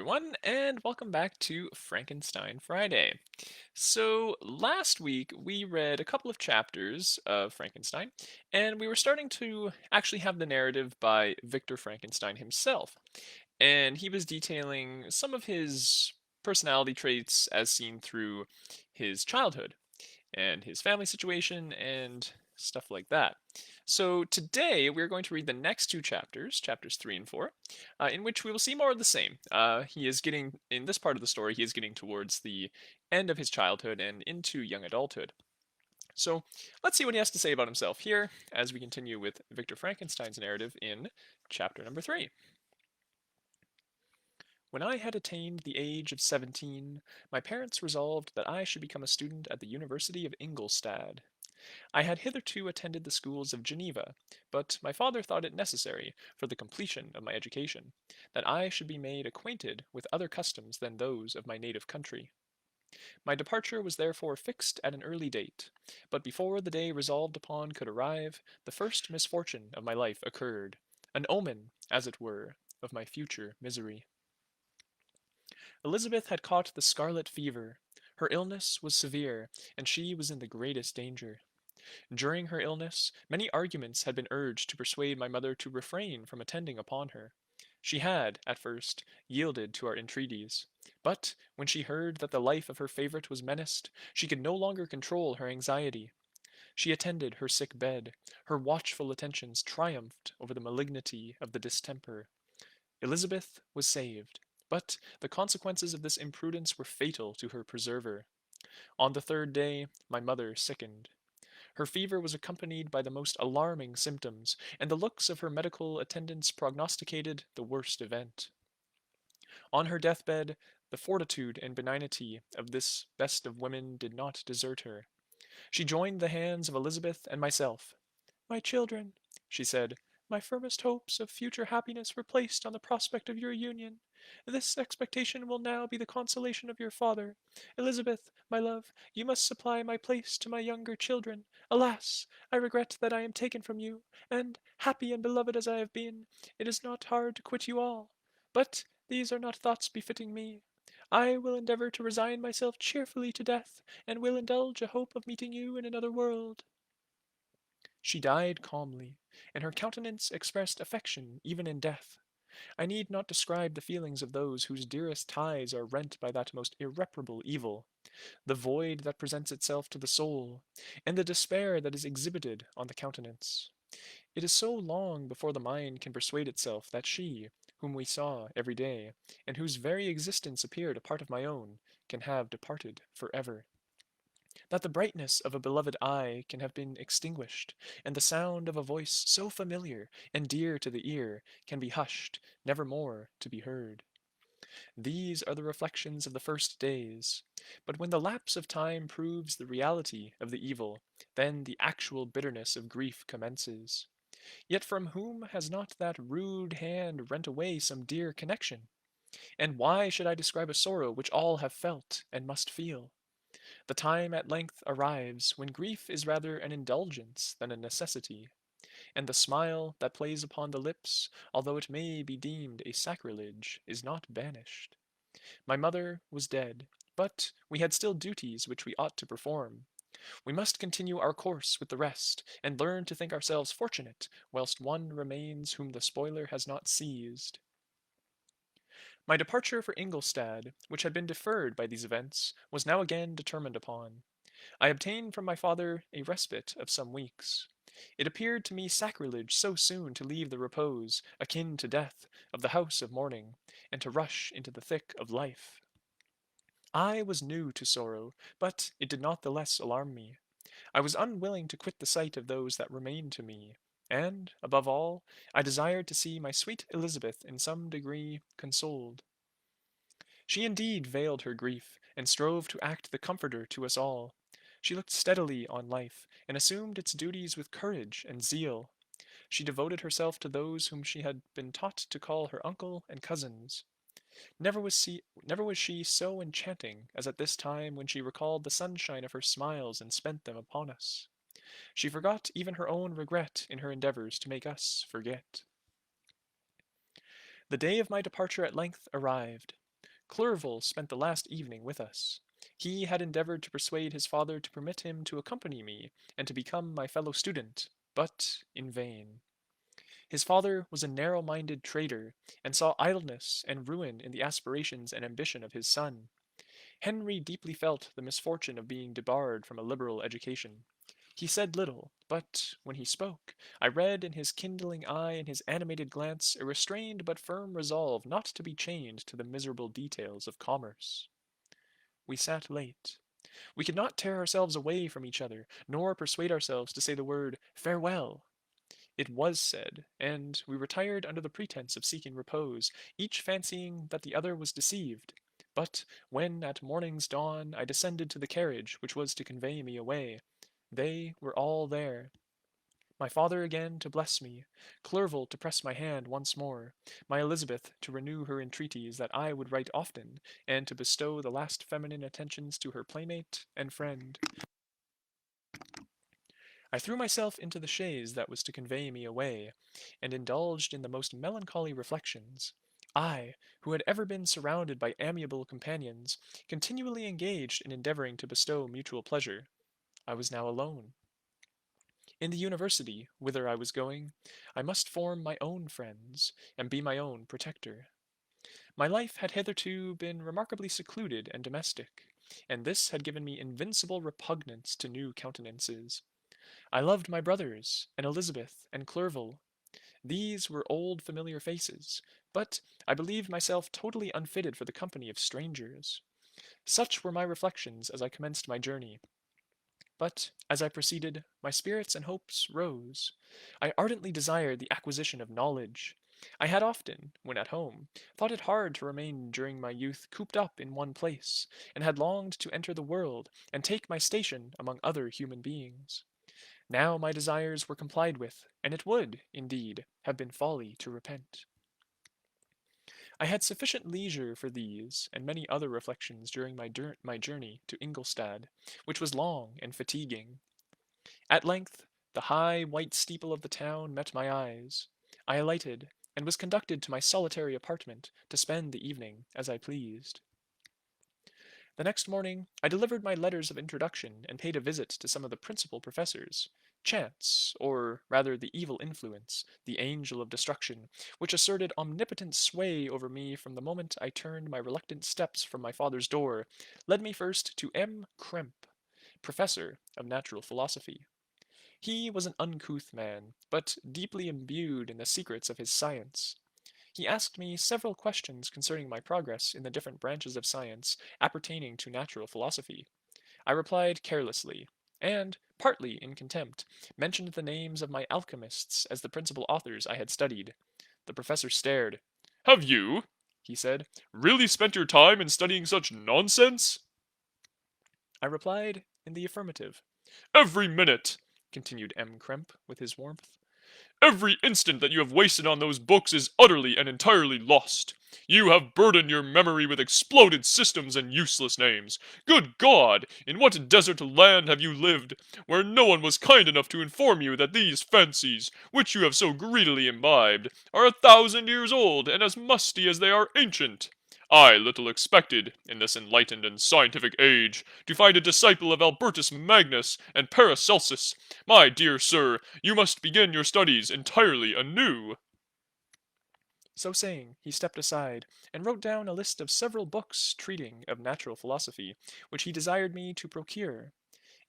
everyone, and welcome back to Frankenstein Friday. So, last week we read a couple of chapters of Frankenstein, and we were starting to actually have the narrative by Victor Frankenstein himself. And he was detailing some of his personality traits as seen through his childhood and his family situation and stuff like that. So today we're going to read the next two chapters, chapters 3 and 4, in which we will see more of the same. He is getting, in this part of the story, he is getting towards the end of his childhood and into young adulthood. So let's see what he has to say about himself here as we continue with Victor Frankenstein's narrative in chapter number 3. When I had attained the age of 17, my parents resolved that I should become a student at the University of Ingolstadt. I had hitherto attended the schools of Geneva, but my father thought it necessary, for the completion of my education, that I should be made acquainted with other customs than those of my native country. My departure was therefore fixed at an early date, but before the day resolved upon could arrive, the first misfortune of my life occurred, an omen, as it were, of my future misery. Elizabeth had caught the scarlet fever. Her illness was severe, and she was in the greatest danger. During her illness, many arguments had been urged to persuade my mother to refrain from attending upon her. She had, at first, yielded to our entreaties, but when she heard that the life of her favorite was menaced, she could no longer control her anxiety. She attended her sick bed. Her watchful attentions triumphed over the malignity of the distemper. Elizabeth was saved, but the consequences of this imprudence were fatal to her preserver. On the third day, my mother sickened. Her fever was accompanied by the most alarming symptoms, and the looks of her medical attendants prognosticated the worst event. On her deathbed, the fortitude and benignity of this best of women did not desert her. She joined the hands of Elizabeth and myself. "My children," she said, "my firmest hopes of future happiness were placed on the prospect of your union. This expectation will now be the consolation of your father. Elizabeth, my love, you must supply my place to my younger children. Alas! I regret that I am taken from you, and, happy and beloved as I have been, it is not hard to quit you all. But these are not thoughts befitting me. I will endeavor to resign myself cheerfully to death, and will indulge a hope of meeting you in another world." She died calmly, and her countenance expressed affection even in death. I need not describe the feelings of those whose dearest ties are rent by that most irreparable evil, the void that presents itself to the soul, and the despair that is exhibited on the countenance. It is so long before the mind can persuade itself that she, whom we saw every day, and whose very existence appeared a part of my own, can have departed for ever. That the brightness of a beloved eye can have been extinguished, and the sound of a voice so familiar and dear to the ear can be hushed, never more to be heard. These are the reflections of the first days. But when the lapse of time proves the reality of the evil, then the actual bitterness of grief commences. Yet from whom has not that rude hand rent away some dear connection? And why should I describe a sorrow which all have felt and must feel? The time at length arrives when grief is rather an indulgence than a necessity, and the smile that plays upon the lips, although it may be deemed a sacrilege, is not banished. My mother was dead, but we had still duties which we ought to perform. We must continue our course with the rest, and learn to think ourselves fortunate, whilst one remains whom the spoiler has not seized. My departure for Ingolstadt, which had been deferred by these events, was now again determined upon. I obtained from my father a respite of some weeks. It appeared to me sacrilege so soon to leave the repose, akin to death, of the house of mourning, and to rush into the thick of life. I was new to sorrow, but it did not the less alarm me. I was unwilling to quit the sight of those that remained to me, and, above all, I desired to see my sweet Elizabeth in some degree consoled. She indeed veiled her grief, and strove to act the comforter to us all. She looked steadily on life, and assumed its duties with courage and zeal. She devoted herself to those whom she had been taught to call her uncle and cousins. Never was she so enchanting as at this time when she recalled the sunshine of her smiles and spent them upon us. She forgot even her own regret in her endeavors to make us forget. The day of my departure at length arrived. Clerval spent the last evening with us. He had endeavored to persuade his father to permit him to accompany me and to become my fellow student, but in vain. His father was a narrow-minded trader, and saw idleness and ruin in the aspirations and ambition of his son. Henry deeply felt the misfortune of being debarred from a liberal education. He said little, but when he spoke, I read in his kindling eye and his animated glance a restrained but firm resolve not to be chained to the miserable details of commerce. We sat late. We could not tear ourselves away from each other, nor persuade ourselves to say the word farewell. It was said, and we retired under the pretense of seeking repose, each fancying that the other was deceived. But when at morning's dawn I descended to the carriage which was to convey me away, they were all there. My father again to bless me, Clerval to press my hand once more, my Elizabeth to renew her entreaties that I would write often, and to bestow the last feminine attentions to her playmate and friend. I threw myself into the chaise that was to convey me away, and indulged in the most melancholy reflections. I, who had ever been surrounded by amiable companions, continually engaged in endeavoring to bestow mutual pleasure, I was now alone. In the university, whither I was going, I must form my own friends, and be my own protector. My life had hitherto been remarkably secluded and domestic, and this had given me invincible repugnance to new countenances. I loved my brothers, and Elizabeth, and Clerval. These were old familiar faces, but I believed myself totally unfitted for the company of strangers. Such were my reflections as I commenced my journey. But, as I proceeded, my spirits and hopes rose. I ardently desired the acquisition of knowledge. I had often, when at home, thought it hard to remain during my youth cooped up in one place, and had longed to enter the world, and take my station among other human beings. Now my desires were complied with, and it would, indeed, have been folly to repent. I had sufficient leisure for these and many other reflections during my journey to Ingolstadt, which was long and fatiguing. At length, the high white steeple of the town met my eyes. I alighted, and was conducted to my solitary apartment to spend the evening as I pleased. The next morning I delivered my letters of introduction and paid a visit to some of the principal professors. Chance, or rather the evil influence, the angel of destruction, which asserted omnipotent sway over me from the moment I turned my reluctant steps from my father's door, led me first to M. Krempe, professor of natural philosophy. He was an uncouth man, but deeply imbued in the secrets of his science. He asked me several questions concerning my progress in the different branches of science appertaining to natural philosophy. I replied carelessly, and, partly in contempt, mentioned the names of my alchemists as the principal authors I had studied. The professor stared. "Have you," he said, "really spent your time in studying such nonsense?" I replied in the affirmative. "Every minute," continued M. Krempe, with his warmth. "Every instant that you have wasted on those books is utterly and entirely lost. You have burdened your memory with exploded systems and useless names. Good God! In what desert land have you lived, where no one was kind enough to inform you that these fancies, which you have so greedily imbibed, are 1,000 years old and as musty as they are ancient? I little expected, in this enlightened and scientific age, to find a disciple of Albertus Magnus and Paracelsus. My dear sir, you must begin your studies entirely anew." So saying, he stepped aside, and wrote down a list of several books treating of natural philosophy, which he desired me to procure,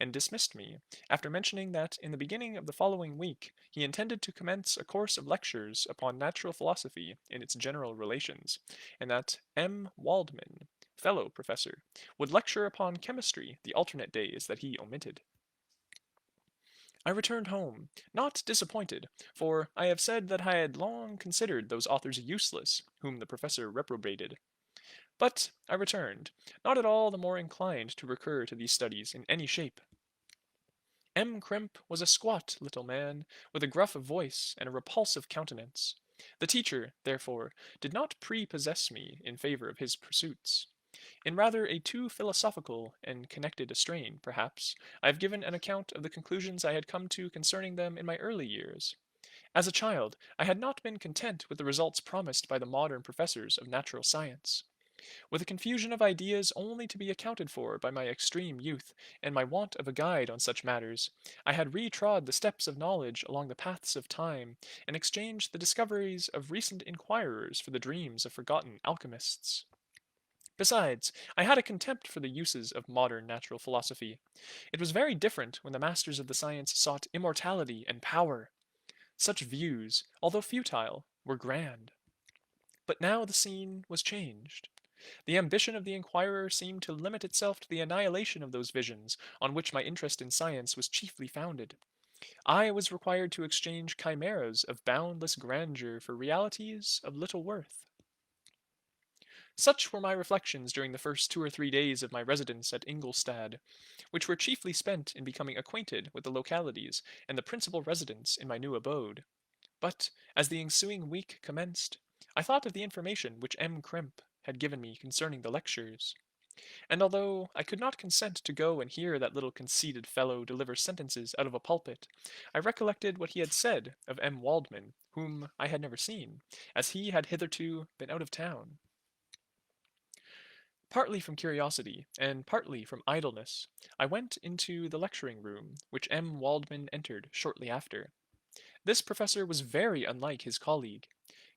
and dismissed me, after mentioning that in the beginning of the following week he intended to commence a course of lectures upon natural philosophy in its general relations, and that M. Waldman, fellow professor, would lecture upon chemistry the alternate days that he omitted. I returned home, not disappointed, for I have said that I had long considered those authors useless whom the professor reprobated. But I returned, not at all the more inclined to recur to these studies in any shape. M. Krempe was a squat little man, with a gruff voice and a repulsive countenance. The teacher, therefore, did not prepossess me in favor of his pursuits. In rather a too philosophical and connected a strain, perhaps, I have given an account of the conclusions I had come to concerning them in my early years. As a child, I had not been content with the results promised by the modern professors of natural science. With a confusion of ideas only to be accounted for by my extreme youth and my want of a guide on such matters, I had retrod the steps of knowledge along the paths of time, and exchanged the discoveries of recent inquirers for the dreams of forgotten alchemists. Besides, I had a contempt for the uses of modern natural philosophy. It was very different when the masters of the science sought immortality and power. Such views, although futile, were grand. But now the scene was changed. The ambition of the inquirer seemed to limit itself to the annihilation of those visions on which my interest in science was chiefly founded. I was required to exchange chimeras of boundless grandeur for realities of little worth. Such were my reflections during the first 2 or 3 days of my residence at Ingolstadt, which were chiefly spent in becoming acquainted with the localities and the principal residents in my new abode. But, as the ensuing week commenced, I thought of the information which M. Krempe had given me concerning the lectures, and although I could not consent to go and hear that little conceited fellow deliver sentences out of a pulpit, I recollected what he had said of M. Waldman, whom I had never seen, as he had hitherto been out of town. Partly from curiosity, and partly from idleness, I went into the lecturing room, which M. Waldman entered shortly after. This professor was very unlike his colleague.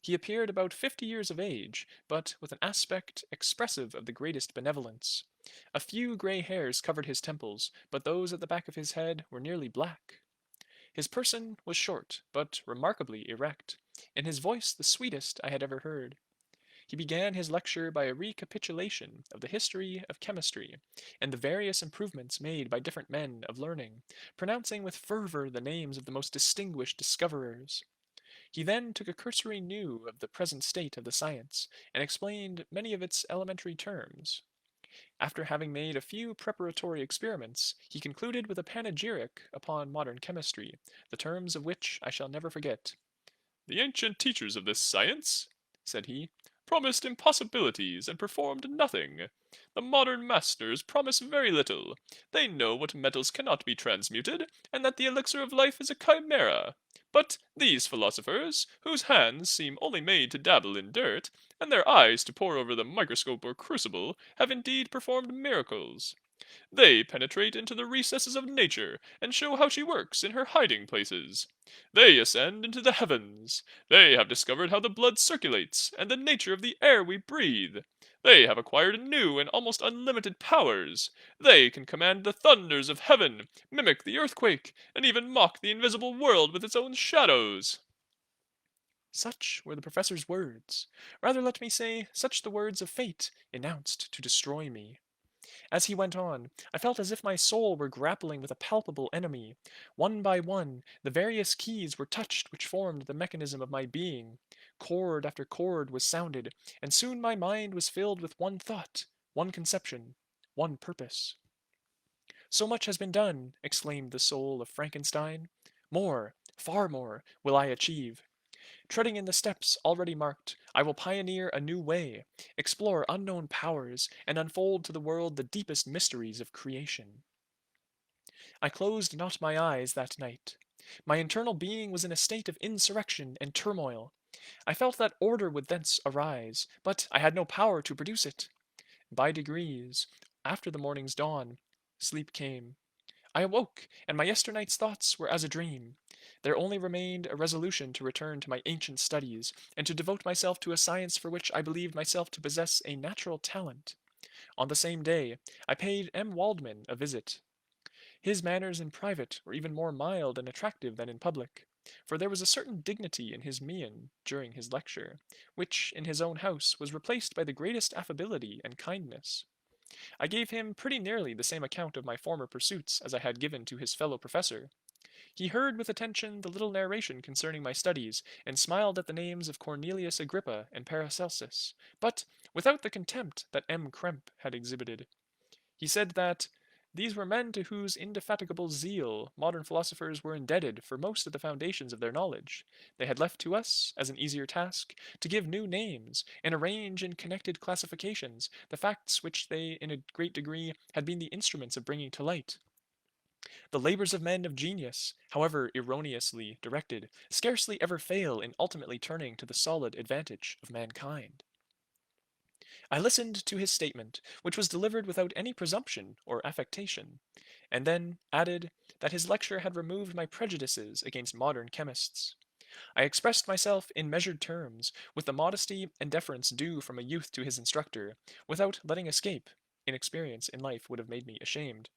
He appeared about 50 years of age, but with an aspect expressive of the greatest benevolence. A few grey hairs covered his temples, but those at the back of his head were nearly black. His person was short, but remarkably erect, and his voice the sweetest I had ever heard. He began his lecture by a recapitulation of the history of chemistry, and the various improvements made by different men of learning, pronouncing with fervor the names of the most distinguished discoverers. He then took a cursory view of the present state of the science, and explained many of its elementary terms. After having made a few preparatory experiments, he concluded with a panegyric upon modern chemistry, the terms of which I shall never forget. "The ancient teachers of this science," said he, "promised impossibilities and performed nothing. The modern masters promise very little. They know what metals cannot be transmuted, and that the elixir of life is a chimera. But these philosophers, whose hands seem only made to dabble in dirt, and their eyes to pore over the microscope or crucible, have indeed performed miracles. They penetrate into the recesses of nature, and show how she works in her hiding places. They ascend into the heavens. They have discovered how the blood circulates, and the nature of the air we breathe. They have acquired new and almost unlimited powers. They can command the thunders of heaven, mimic the earthquake, and even mock the invisible world with its own shadows." Such were the professor's words. Rather let me say, such the words of fate, announced to destroy me. As he went on, I felt as if my soul were grappling with a palpable enemy. One by one, the various keys were touched which formed the mechanism of my being. Chord after chord was sounded, and soon my mind was filled with one thought, one conception, one purpose. "So much has been done," exclaimed the soul of Frankenstein. "More, far more, will I achieve. Treading in the steps already marked, I will pioneer a new way, explore unknown powers, and unfold to the world the deepest mysteries of creation." I closed not my eyes that night. My internal being was in a state of insurrection and turmoil. I felt that order would thence arise, but I had no power to produce it. By degrees, after the morning's dawn, sleep came. I awoke, and my yesternight's thoughts were as a dream. There only remained a resolution to return to my ancient studies, and to devote myself to a science for which I believed myself to possess a natural talent. On the same day, I paid M. Waldman a visit. His manners in private were even more mild and attractive than in public, for there was a certain dignity in his mien during his lecture, which in his own house was replaced by the greatest affability and kindness. I gave him pretty nearly the same account of my former pursuits as I had given to his fellow professor. He heard with attention the little narration concerning my studies, and smiled at the names of Cornelius Agrippa and Paracelsus, but without the contempt that M. Krempe had exhibited. He said that these were men to whose indefatigable zeal modern philosophers were indebted for most of the foundations of their knowledge. They had left to us, as an easier task, to give new names, and arrange in connected classifications the facts which they in a great degree had been the instruments of bringing to light. The labors of men of genius, however erroneously directed, scarcely ever fail in ultimately turning to the solid advantage of mankind. I listened to his statement, which was delivered without any presumption or affectation, and then added that his lecture had removed my prejudices against modern chemists. I expressed myself in measured terms, with the modesty and deference due from a youth to his instructor, without letting escape inexperience in life would have made me ashamed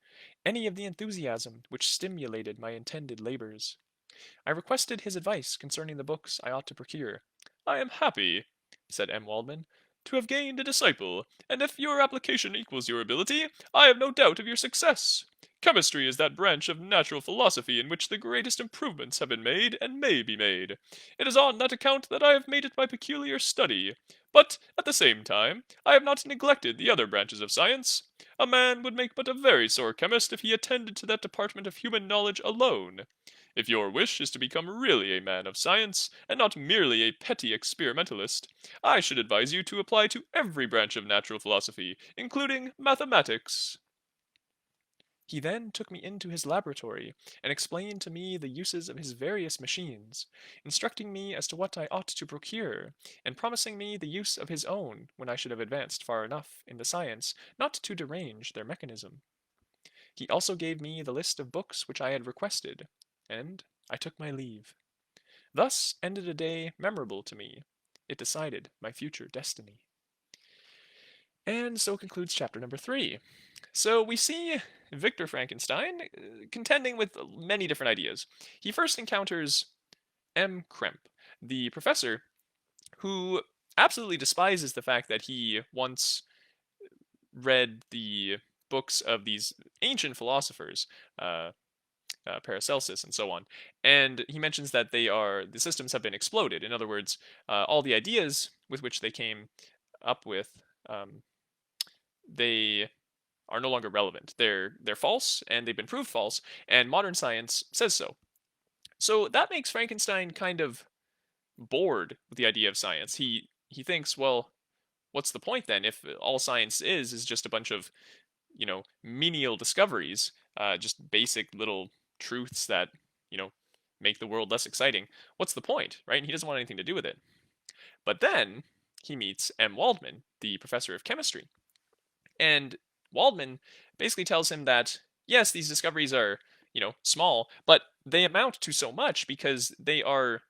any of the enthusiasm which stimulated my intended labors. I requested his advice concerning the books I ought to procure. "I am happy," said M. Waldman, "to have gained a disciple, and if your application equals your ability, I have no doubt of your success. Chemistry is that branch of natural philosophy in which the greatest improvements have been made and may be made. It is on that account that I have made it my peculiar study. But, at the same time, I have not neglected the other branches of science. A man would make but a very sore chemist if he attended to that department of human knowledge alone. If your wish is to become really a man of science, and not merely a petty experimentalist, I should advise you to apply to every branch of natural philosophy, including mathematics." He then took me into his laboratory and explained to me the uses of his various machines, instructing me as to what I ought to procure, and promising me the use of his own when I should have advanced far enough in the science not to derange their mechanism. He also gave me the list of books which I had requested, and I took my leave. Thus ended a day memorable to me. It decided my future destiny. And so concludes chapter number 3. So we see Victor Frankenstein contending with many different ideas. He first encounters M. Kremp, the professor who absolutely despises the fact that he once read the books of these ancient philosophers, uh, Paracelsus and so on. And he mentions that the systems have been exploded. In other words, all the ideas with which they came up with, um, they are no longer relevant. They're false, and they've been proved false, and modern science says so. So that makes Frankenstein kind of bored with the idea of science. He thinks, well, what's the point then if all science is just a bunch of menial discoveries, just basic little truths that you know make the world less exciting. What's the point, right? And he doesn't want anything to do with it. But then he meets M. Waldman, the professor of chemistry, and Waldman basically tells him that yes, these discoveries are small, but they amount to so much because they are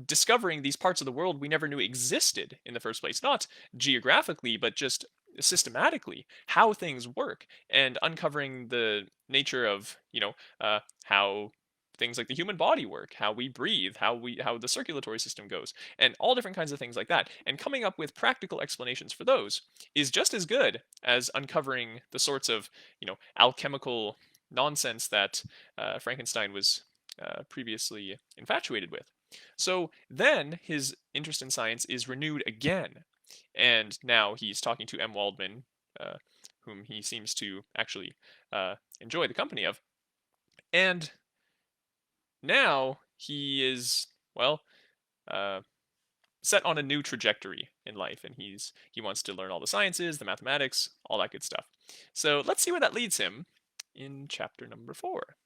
discovering these parts of the world we never knew existed in the first place, not geographically, but just systematically, how things work, and uncovering the nature of, how things like the human body work, how we breathe, how the circulatory system goes, and all different kinds of things like that. And coming up with practical explanations for those is just as good as uncovering the sorts of, alchemical nonsense that Frankenstein was previously infatuated with. So then his interest in science is renewed again, and now he's talking to M. Waldman, uh, whom he seems to actually enjoy the company of, and now he is uh, set on a new trajectory in life, and he wants to learn all the sciences, the mathematics, all that good stuff. So let's see where that leads him in chapter number 4.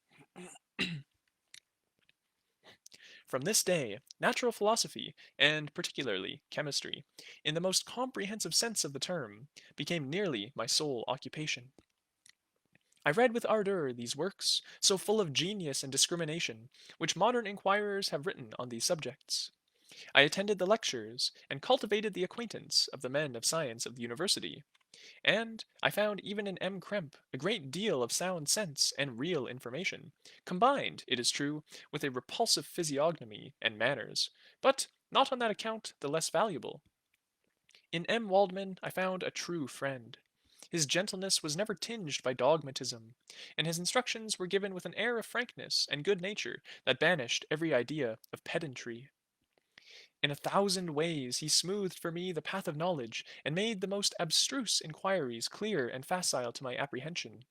From this day, natural philosophy, and particularly chemistry, in the most comprehensive sense of the term, became nearly my sole occupation. I read with ardor these works, so full of genius and discrimination, which modern inquirers have written on these subjects. I attended the lectures, and cultivated the acquaintance of the men of science of the university, and I found even in M. Kremp a great deal of sound sense and real information, combined, it is true, with a repulsive physiognomy and manners, but not on that account the less valuable. In M. Waldman I found a true friend. His gentleness was never tinged by dogmatism, and his instructions were given with an air of frankness and good nature that banished every idea of pedantry. In a thousand ways he smoothed for me the path of knowledge, and made the most abstruse inquiries clear and facile to my apprehension.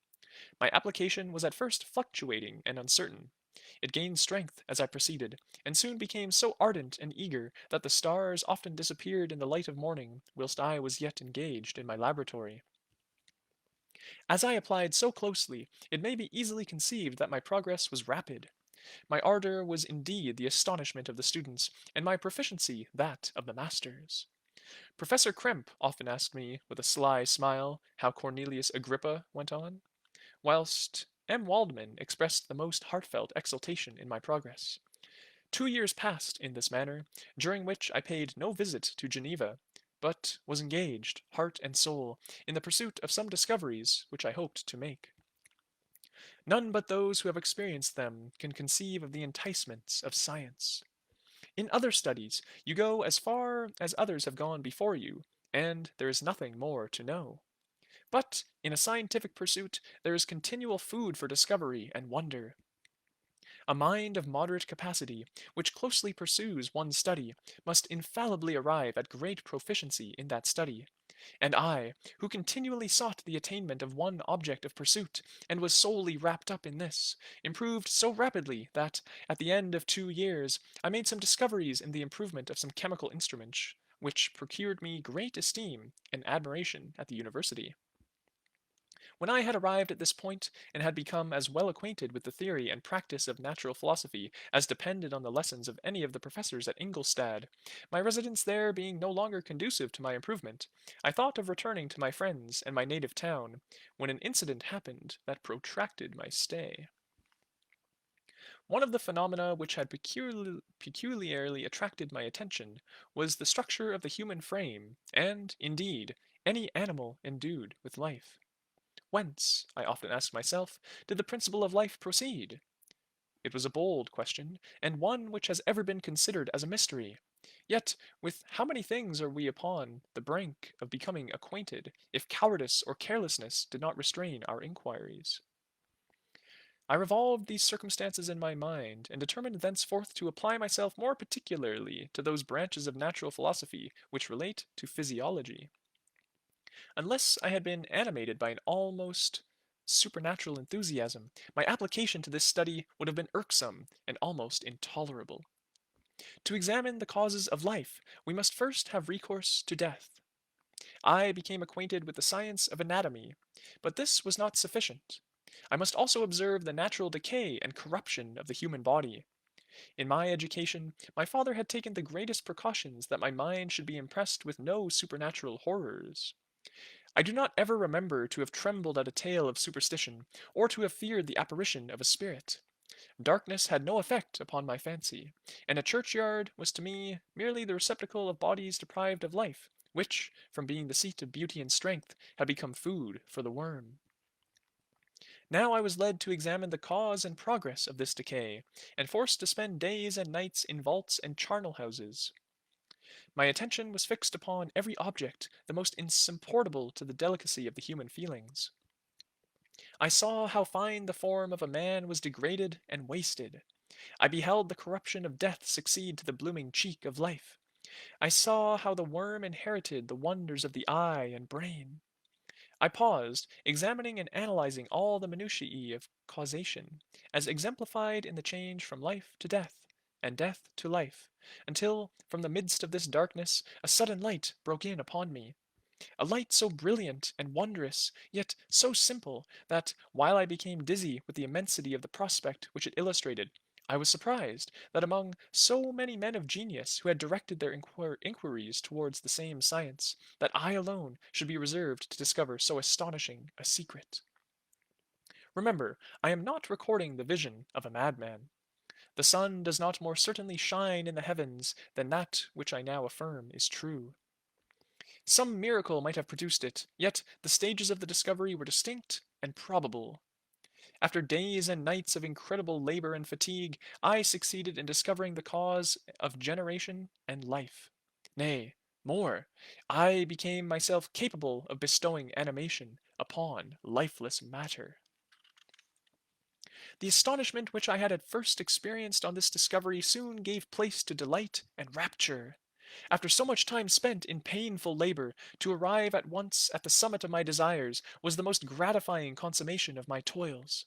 My application was at first fluctuating and uncertain. It gained strength as I proceeded, and soon became so ardent and eager that the stars often disappeared in the light of morning, whilst I was yet engaged in my laboratory. As I applied so closely, it may be easily conceived that my progress was rapid. My ardor was indeed the astonishment of the students, and my proficiency that of the masters. Professor Kremp often asked me, with a sly smile, how Cornelius Agrippa went on, whilst M. Waldman expressed the most heartfelt exultation in my progress. 2 years passed in this manner, during which I paid no visit to Geneva, but was engaged, heart and soul, in the pursuit of some discoveries which I hoped to make. None but those who have experienced them can conceive of the enticements of science. In other studies, you go as far as others have gone before you, and there is nothing more to know. But in a scientific pursuit, there is continual food for discovery and wonder. A mind of moderate capacity, which closely pursues one study, must infallibly arrive at great proficiency in that study. And I, who continually sought the attainment of one object of pursuit, and was solely wrapped up in this, improved so rapidly that, at the end of 2 years, I made some discoveries in the improvement of some chemical instruments, which procured me great esteem and admiration at the university. When I had arrived at this point, and had become as well acquainted with the theory and practice of natural philosophy as depended on the lessons of any of the professors at Ingolstadt, my residence there being no longer conducive to my improvement, I thought of returning to my friends and my native town, when an incident happened that protracted my stay. One of the phenomena which had peculiarly attracted my attention was the structure of the human frame, and, indeed, any animal endued with life. Whence, I often asked myself, did the principle of life proceed? It was a bold question, and one which has ever been considered as a mystery. Yet, with how many things are we upon the brink of becoming acquainted, if cowardice or carelessness did not restrain our inquiries? I revolved these circumstances in my mind, and determined thenceforth to apply myself more particularly to those branches of natural philosophy which relate to physiology. Unless I had been animated by an almost supernatural enthusiasm, my application to this study would have been irksome and almost intolerable. To examine the causes of life, we must first have recourse to death. I became acquainted with the science of anatomy, but this was not sufficient. I must also observe the natural decay and corruption of the human body. In my education, my father had taken the greatest precautions that my mind should be impressed with no supernatural horrors. I do not ever remember to have trembled at a tale of superstition, or to have feared the apparition of a spirit. Darkness had no effect upon my fancy, and a churchyard was to me merely the receptacle of bodies deprived of life, which, from being the seat of beauty and strength, had become food for the worm. Now I was led to examine the cause and progress of this decay, and forced to spend days and nights in vaults and charnel houses. My attention was fixed upon every object the most insupportable to the delicacy of the human feelings. I saw how fine the form of a man was degraded and wasted. I beheld the corruption of death succeed to the blooming cheek of life. I saw how the worm inherited the wonders of the eye and brain. I paused, examining and analyzing all the minutiae of causation, as exemplified in the change from life to death, and death to life, until, from the midst of this darkness, a sudden light broke in upon me. A light so brilliant and wondrous, yet so simple, that, while I became dizzy with the immensity of the prospect which it illustrated, I was surprised that among so many men of genius who had directed their inquiries towards the same science, that I alone should be reserved to discover so astonishing a secret. Remember, I am not recording the vision of a madman. The sun does not more certainly shine in the heavens than that which I now affirm is true. Some miracle might have produced it, yet the stages of the discovery were distinct and probable. After days and nights of incredible labor and fatigue, I succeeded in discovering the cause of generation and life. Nay, more, I became myself capable of bestowing animation upon lifeless matter. The astonishment which I had at first experienced on this discovery soon gave place to delight and rapture. After so much time spent in painful labor, to arrive at once at the summit of my desires was the most gratifying consummation of my toils.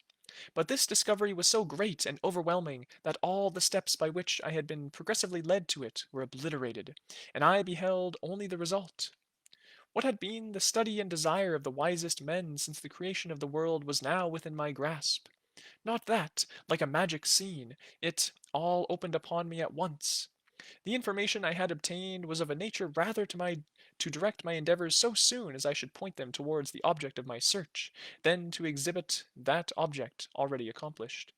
But this discovery was so great and overwhelming that all the steps by which I had been progressively led to it were obliterated, and I beheld only the result. What had been the study and desire of the wisest men since the creation of the world was now within my grasp. Not that, like a magic scene, it all opened upon me at once. The information I had obtained was of a nature rather to my to direct my endeavors so soon as I should point them towards the object of my search, then to exhibit that object already accomplished.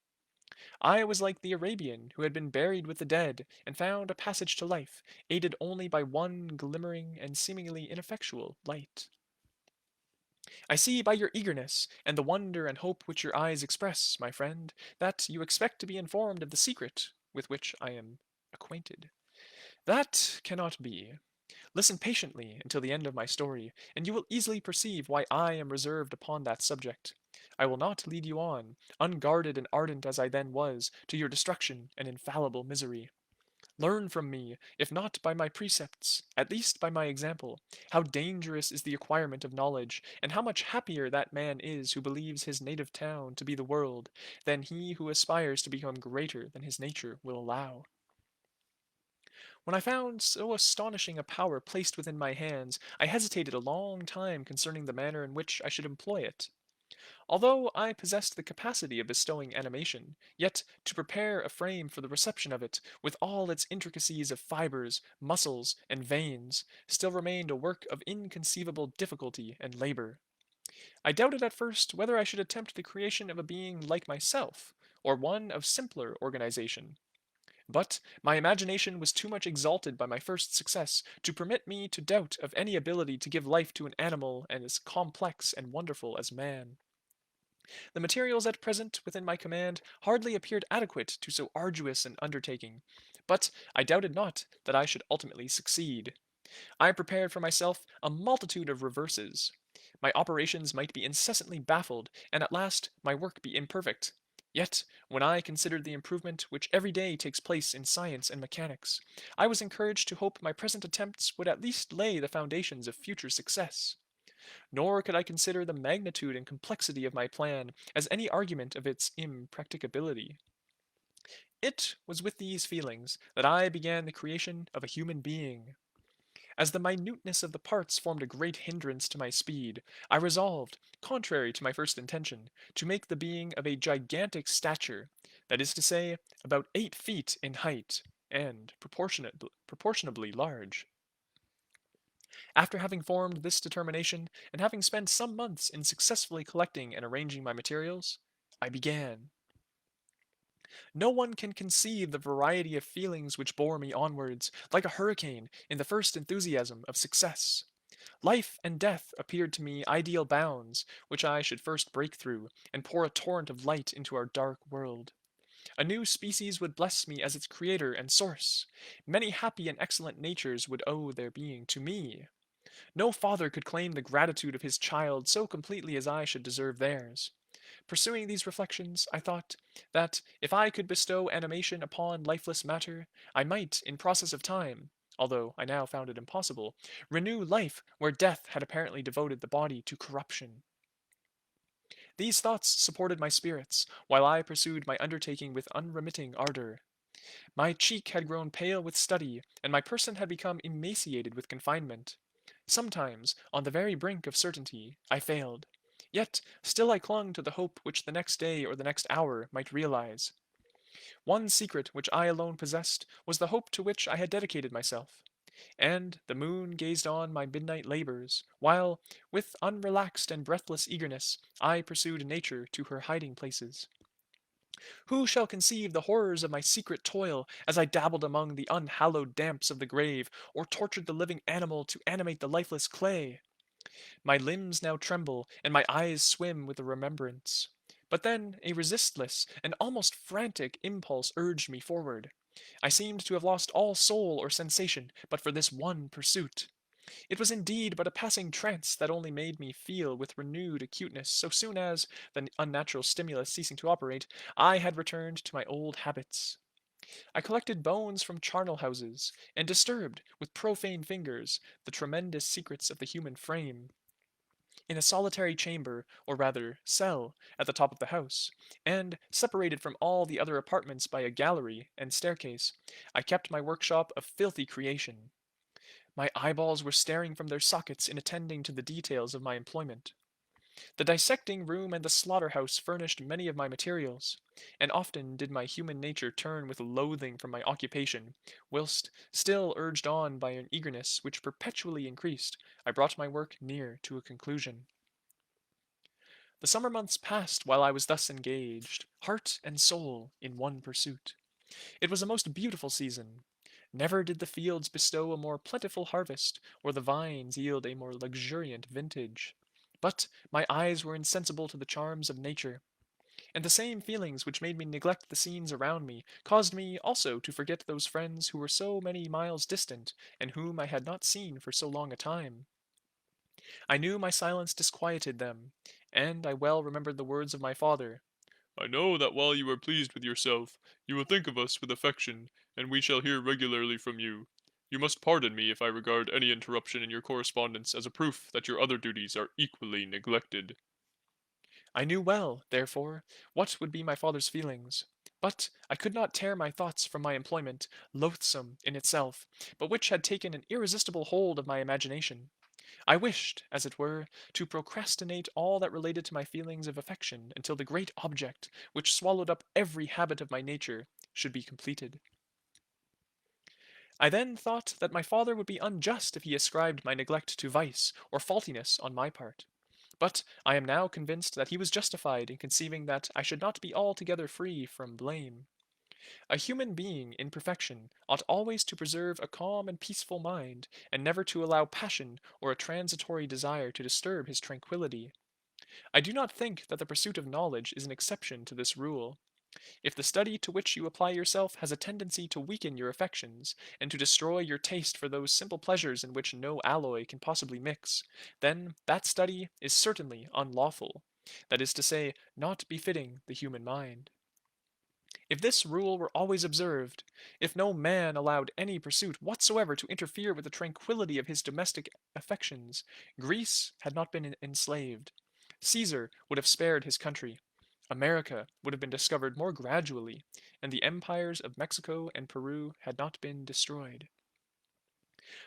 I was like the Arabian who had been buried with the dead and found a passage to life, aided only by one glimmering and seemingly ineffectual light. I see by your eagerness, and the wonder and hope which your eyes express, my friend, that you expect to be informed of the secret with which I am acquainted. That cannot be. Listen patiently until the end of my story, and you will easily perceive why I am reserved upon that subject. I will not lead you on, unguarded and ardent as I then was, to your destruction and infallible misery. Learn from me, if not by my precepts, at least by my example, how dangerous is the acquirement of knowledge, and how much happier that man is who believes his native town to be the world, than he who aspires to become greater than his nature will allow. When I found so astonishing a power placed within my hands, I hesitated a long time concerning the manner in which I should employ it. Although I possessed the capacity of bestowing animation, yet to prepare a frame for the reception of it, with all its intricacies of fibers, muscles, and veins, still remained a work of inconceivable difficulty and labor. I doubted at first whether I should attempt the creation of a being like myself, or one of simpler organization. But my imagination was too much exalted by my first success to permit me to doubt of any ability to give life to an animal as complex and wonderful as man. The materials at present within my command hardly appeared adequate to so arduous an undertaking, but I doubted not that I should ultimately succeed. I prepared for myself a multitude of reverses. My operations might be incessantly baffled, and at last my work be imperfect. Yet, when I considered the improvement which every day takes place in science and mechanics, I was encouraged to hope my present attempts would at least lay the foundations of future success. Nor could I consider the magnitude and complexity of my plan as any argument of its impracticability. It was with these feelings that I began the creation of a human being. As the minuteness of the parts formed a great hindrance to my speed, I resolved, contrary to my first intention, to make the being of a gigantic stature, that is to say, about 8 feet in height, and proportionably large. After having formed this determination, and having spent some months in successfully collecting and arranging my materials, I began. No one can conceive the variety of feelings which bore me onwards, like a hurricane, in the first enthusiasm of success. Life and death appeared to me ideal bounds, which I should first break through, and pour a torrent of light into our dark world. A new species would bless me as its creator and source. Many happy and excellent natures would owe their being to me. No father could claim the gratitude of his child so completely as I should deserve theirs. Pursuing these reflections, I thought that if I could bestow animation upon lifeless matter, I might, in process of time, although I now found it impossible, renew life where death had apparently devoted the body to corruption. These thoughts supported my spirits, while I pursued my undertaking with unremitting ardor. My cheek had grown pale with study, and my person had become emaciated with confinement. Sometimes, on the very brink of certainty, I failed. Yet still I clung to the hope which the next day or the next hour might realize. One secret which I alone possessed was the hope to which I had dedicated myself. And the moon gazed on my midnight labors, while, with unrelaxed and breathless eagerness, I pursued nature to her hiding places. Who shall conceive the horrors of my secret toil as I dabbled among the unhallowed damps of the grave, or tortured the living animal to animate the lifeless clay? My limbs now tremble, and my eyes swim with the remembrance. But then a resistless and almost frantic impulse urged me forward. I seemed to have lost all soul or sensation but for this one pursuit. It was indeed but a passing trance that only made me feel with renewed acuteness so soon as, the unnatural stimulus ceasing to operate, I had returned to my old habits. I collected bones from charnel houses, and disturbed, with profane fingers, the tremendous secrets of the human frame. In a solitary chamber, or rather cell, at the top of the house, and separated from all the other apartments by a gallery and staircase, I kept my workshop of filthy creation. My eyeballs were staring from their sockets in attending to the details of my employment. The dissecting room and the slaughterhouse furnished many of my materials, and often did my human nature turn with loathing from my occupation, whilst, still urged on by an eagerness which perpetually increased, I brought my work near to a conclusion. The summer months passed while I was thus engaged, heart and soul, in one pursuit. It was a most beautiful season. Never did the fields bestow a more plentiful harvest, or the vines yield a more luxuriant vintage. But my eyes were insensible to the charms of nature, and the same feelings which made me neglect the scenes around me caused me also to forget those friends who were so many miles distant, and whom I had not seen for so long a time. I knew my silence disquieted them, and I well remembered the words of my father. "I know that while you are pleased with yourself, you will think of us with affection, and we shall hear regularly from you. You must pardon me if I regard any interruption in your correspondence as a proof that your other duties are equally neglected." I knew well, therefore, what would be my father's feelings, but I could not tear my thoughts from my employment, loathsome in itself, but which had taken an irresistible hold of my imagination. I wished, as it were, to procrastinate all that related to my feelings of affection until the great object, which swallowed up every habit of my nature, should be completed. I then thought that my father would be unjust if he ascribed my neglect to vice or faultiness on my part. But I am now convinced that he was justified in conceiving that I should not be altogether free from blame. A human being in perfection ought always to preserve a calm and peaceful mind, and never to allow passion or a transitory desire to disturb his tranquillity. I do not think that the pursuit of knowledge is an exception to this rule. If the study to which you apply yourself has a tendency to weaken your affections, and to destroy your taste for those simple pleasures in which no alloy can possibly mix, then that study is certainly unlawful, that is to say, not befitting the human mind. If this rule were always observed, if no man allowed any pursuit whatsoever to interfere with the tranquillity of his domestic affections, Greece had not been enslaved. Caesar would have spared his country. America would have been discovered more gradually, and the empires of Mexico and Peru had not been destroyed.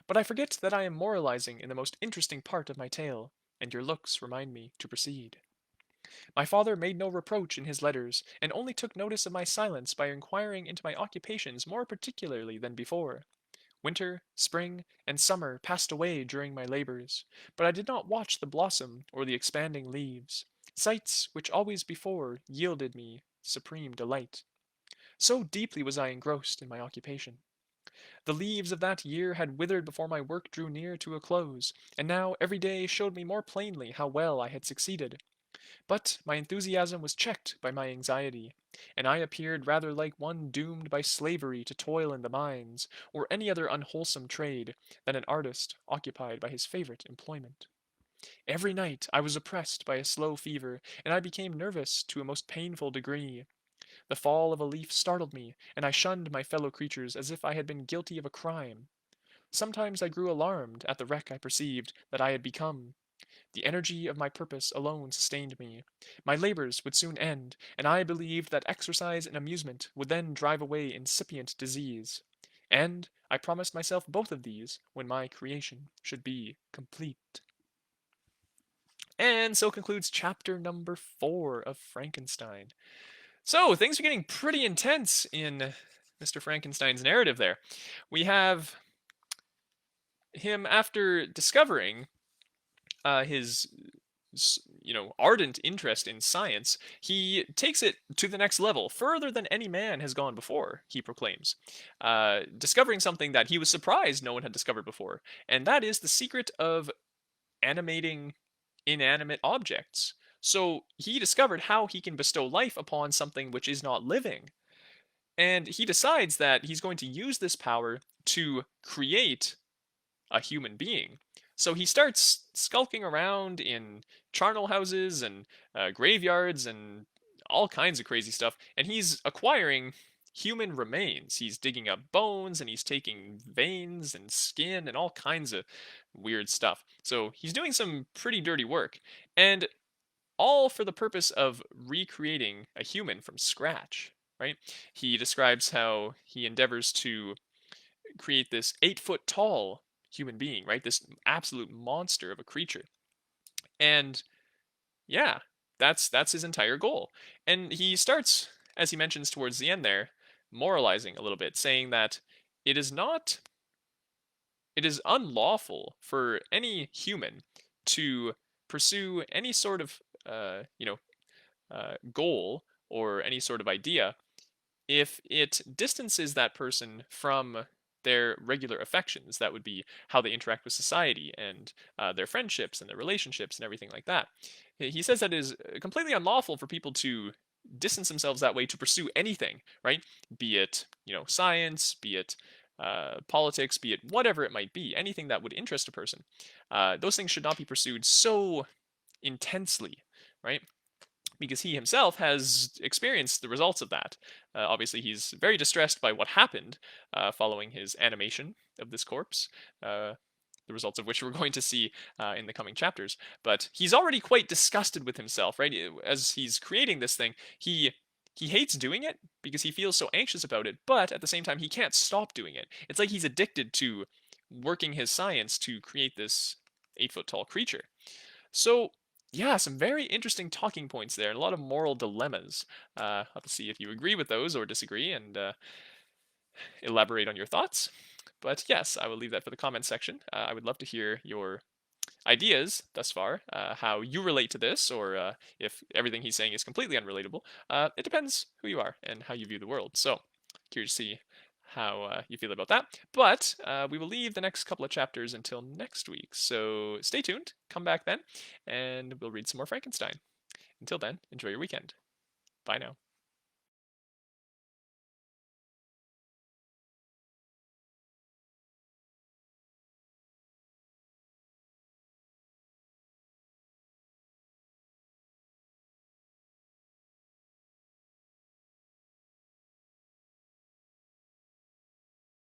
But I forget that I am moralizing in the most interesting part of my tale, and your looks remind me to proceed. My father made no reproach in his letters, and only took notice of my silence by inquiring into my occupations more particularly than before. Winter, spring, and summer passed away during my labors, but I did not watch the blossom or the expanding leaves, sights which always before yielded me supreme delight. So deeply was I engrossed in my occupation. The leaves of that year had withered before my work drew near to a close, and now every day showed me more plainly how well I had succeeded. But my enthusiasm was checked by my anxiety, and I appeared rather like one doomed by slavery to toil in the mines, or any other unwholesome trade, than an artist occupied by his favorite employment. Every night I was oppressed by a slow fever, and I became nervous to a most painful degree. The fall of a leaf startled me, and I shunned my fellow creatures as if I had been guilty of a crime. Sometimes I grew alarmed at the wreck I perceived that I had become. The energy of my purpose alone sustained me. My labors would soon end, and I believed that exercise and amusement would then drive away incipient disease. And I promised myself both of these when my creation should be complete. And so concludes chapter number 4 of Frankenstein. So things are getting pretty intense in Mr. Frankenstein's narrative there. We have him after discovering his ardent interest in science, he takes it to the next level, further than any man has gone before, he proclaims, discovering something that he was surprised no one had discovered before, and that is the secret of animating inanimate objects. So he discovered how he can bestow life upon something which is not living. And he decides that he's going to use this power to create a human being. So he starts skulking around in charnel houses and graveyards and all kinds of crazy stuff, and he's acquiring human remains. He's digging up bones and he's taking veins and skin and all kinds of weird stuff. So he's doing some pretty dirty work, and all for the purpose of recreating a human from scratch, right? He describes how he endeavors to create this 8 foot tall human being, right? This absolute monster of a creature. And Yeah, that's his entire goal. And he starts, as he mentions towards the end there, moralizing a little bit, saying that it is not it is unlawful for any human to pursue any sort of goal or any sort of idea if it distances that person from their regular affections. That would be how they interact with society and their friendships and their relationships and everything like that. He says that it is completely unlawful for people to distance themselves that way to pursue anything, right? Be it, science, be it politics, be it whatever it might be, anything that would interest a person. Those things should not be pursued so intensely, right? Because he himself has experienced the results of that. Obviously, he's very distressed by what happened following his animation of this corpse, the results of which we're going to see in the coming chapters. But he's already quite disgusted with himself, right? As he's creating this thing, he hates doing it because he feels so anxious about it, but at the same time, he can't stop doing it. It's like he's addicted to working his science to create this 8 foot tall creature. So, yeah, some very interesting talking points there, and a lot of moral dilemmas. I'll have to see if you agree with those or disagree, and elaborate on your thoughts. But yes, I will leave that for the comments section. I would love to hear your ideas thus far, how you relate to this, or if everything he's saying is completely unrelatable. It depends who you are and how you view the world. So, curious to see how you feel about that. But we will leave the next couple of chapters until next week. So stay tuned, come back then, and we'll read some more Frankenstein. Until then, enjoy your weekend. Bye now.